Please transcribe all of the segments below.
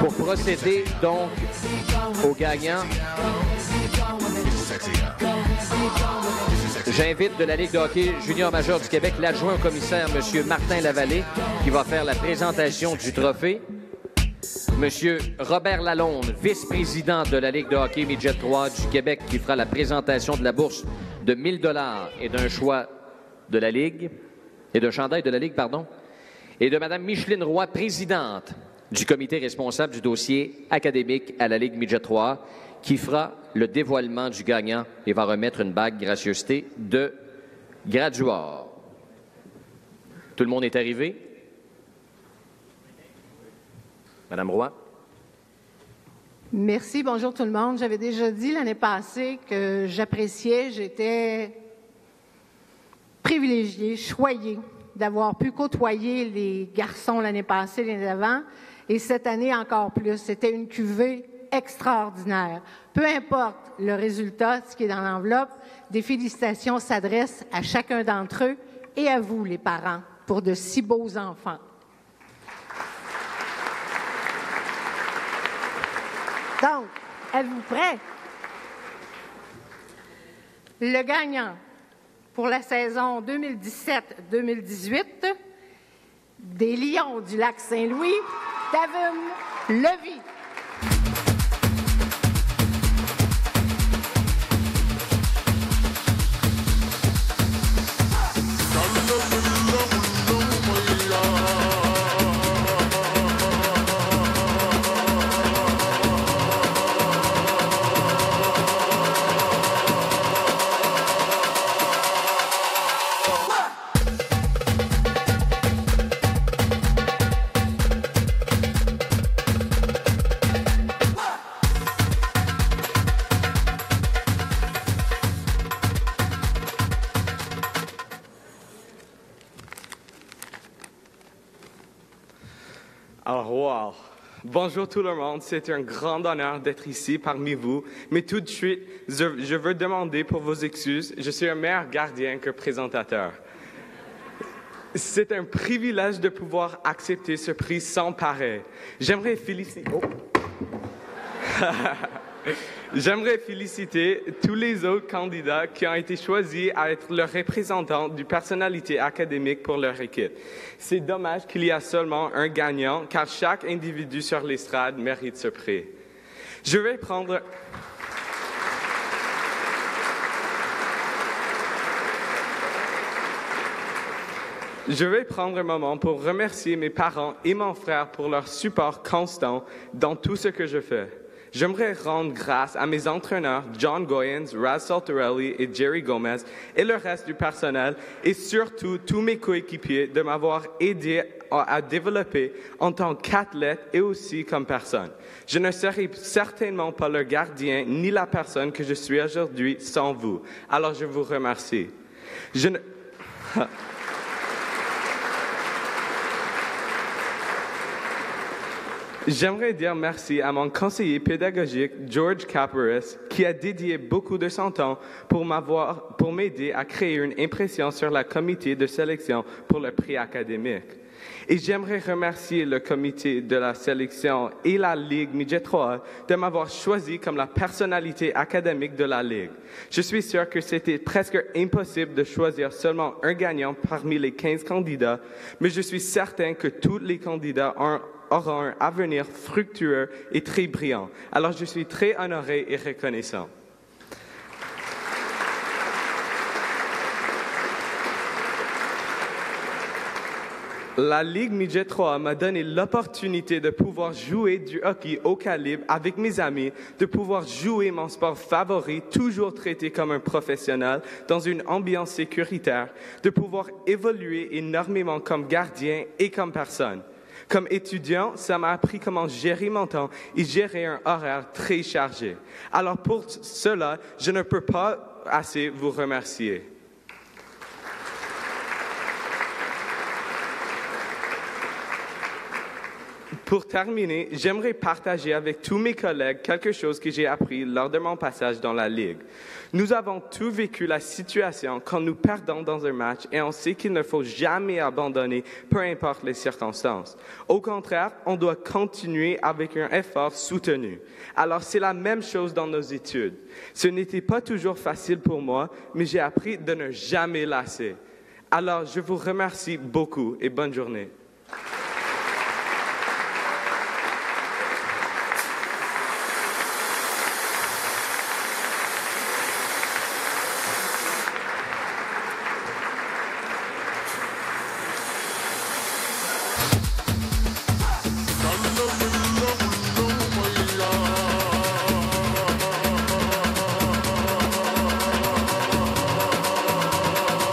Pour procéder donc au gagnant, j'invite de la Ligue de hockey junior majeur du Québec l'adjoint au commissaire, M. Martin Lavallée, qui va faire la présentation du trophée. M. Robert Lalonde, vice-président de la Ligue de hockey Midget 3 du Québec, qui fera la présentation de la bourse de 1 000 $ et d'un choix de la Ligue, et d'un chandail de la Ligue, pardon, et de Mme Micheline Roy, présidente du comité responsable du dossier académique à la Ligue Midget 3, qui fera le dévoilement du gagnant et va remettre une bague gracieuseté de graduat. Tout le monde est arrivé? Madame Roy. Merci. Bonjour tout le monde. J'avais déjà dit l'année passée que j'appréciais, j'étais privilégiée, choyée d'avoir pu côtoyer les garçons l'année passée, l'année d'avant, et cette année encore plus. C'était une cuvée extraordinaire. Peu importe le résultat, ce qui est dans l'enveloppe, des félicitations s'adressent à chacun d'entre eux et à vous, les parents, pour de si beaux enfants. Donc, êtes-vous prêts? Le gagnant pour la saison 2017-2018 des Lions du Lac-Saint-Louis, Davin Levy. Alors, wow! Bonjour tout le monde, c'est un grand honneur d'être ici parmi vous, mais tout de suite, je veux demander pour vos excuses, je suis un meilleur gardien que présentateur. C'est un privilège de pouvoir accepter ce prix sans pareil. J'aimerais féliciter... J'aimerais féliciter tous les autres candidats qui ont été choisis à être le représentant du personnalité académique pour leur équipe. C'est dommage qu'il y a seulement un gagnant, car chaque individu sur l'estrade mérite ce prix. Je vais prendre un moment pour remercier mes parents et mon frère pour leur support constant dans tout ce que je fais. J'aimerais rendre grâce à mes entraîneurs John Goyens, Raz Saltarelli et Jerry Gomez et le reste du personnel et surtout tous mes coéquipiers de m'avoir aidé à développer en tant qu'athlète et aussi comme personne. Je ne serais certainement pas le gardien ni la personne que je suis aujourd'hui sans vous. Alors je vous remercie. J'aimerais dire merci à mon conseiller pédagogique, George Caparis, qui a dédié beaucoup de son temps pour m'aider à créer une impression sur le comité de sélection pour le prix académique. Et j'aimerais remercier le comité de la sélection et la Ligue Midget 3 de m'avoir choisi comme la personnalité académique de la Ligue. Je suis sûr que c'était presque impossible de choisir seulement un gagnant parmi les 15 candidats, mais je suis certain que tous les candidats auront un avenir fructueux et très brillant. Alors, je suis très honoré et reconnaissant. La Ligue Midget 3 m'a donné l'opportunité de pouvoir jouer du hockey au calibre avec mes amis, de pouvoir jouer mon sport favori, toujours traité comme un professionnel, dans une ambiance sécuritaire, de pouvoir évoluer énormément comme gardien et comme personne. Comme étudiant, ça m'a appris comment gérer mon temps et gérer un horaire très chargé. Alors pour cela, je ne peux pas assez vous remercier. Pour terminer, j'aimerais partager avec tous mes collègues quelque chose que j'ai appris lors de mon passage dans la Ligue. Nous avons tous vécu la situation quand nous perdons dans un match et on sait qu'il ne faut jamais abandonner, peu importe les circonstances. Au contraire, on doit continuer avec un effort soutenu. Alors, c'est la même chose dans nos études. Ce n'était pas toujours facile pour moi, mais j'ai appris de ne jamais lasser. Alors, je vous remercie beaucoup et bonne journée.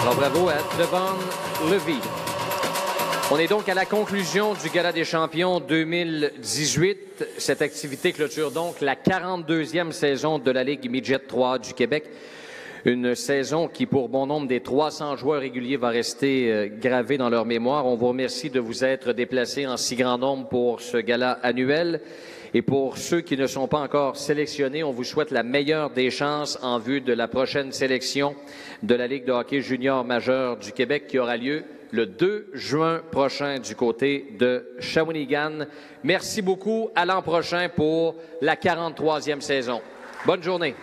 Alors, bravo à Devon Levy. On est donc à la conclusion du Gala des champions 2018. Cette activité clôture donc la 42e saison de la Ligue Midget 3 du Québec. Une saison qui, pour bon nombre des 300 joueurs réguliers, va rester gravée dans leur mémoire. On vous remercie de vous être déplacés en si grand nombre pour ce gala annuel. Et pour ceux qui ne sont pas encore sélectionnés, on vous souhaite la meilleure des chances en vue de la prochaine sélection de la Ligue de hockey junior majeur du Québec qui aura lieu le 2 juin prochain du côté de Shawinigan. Merci beaucoup. À l'an prochain pour la 43e saison. Bonne journée.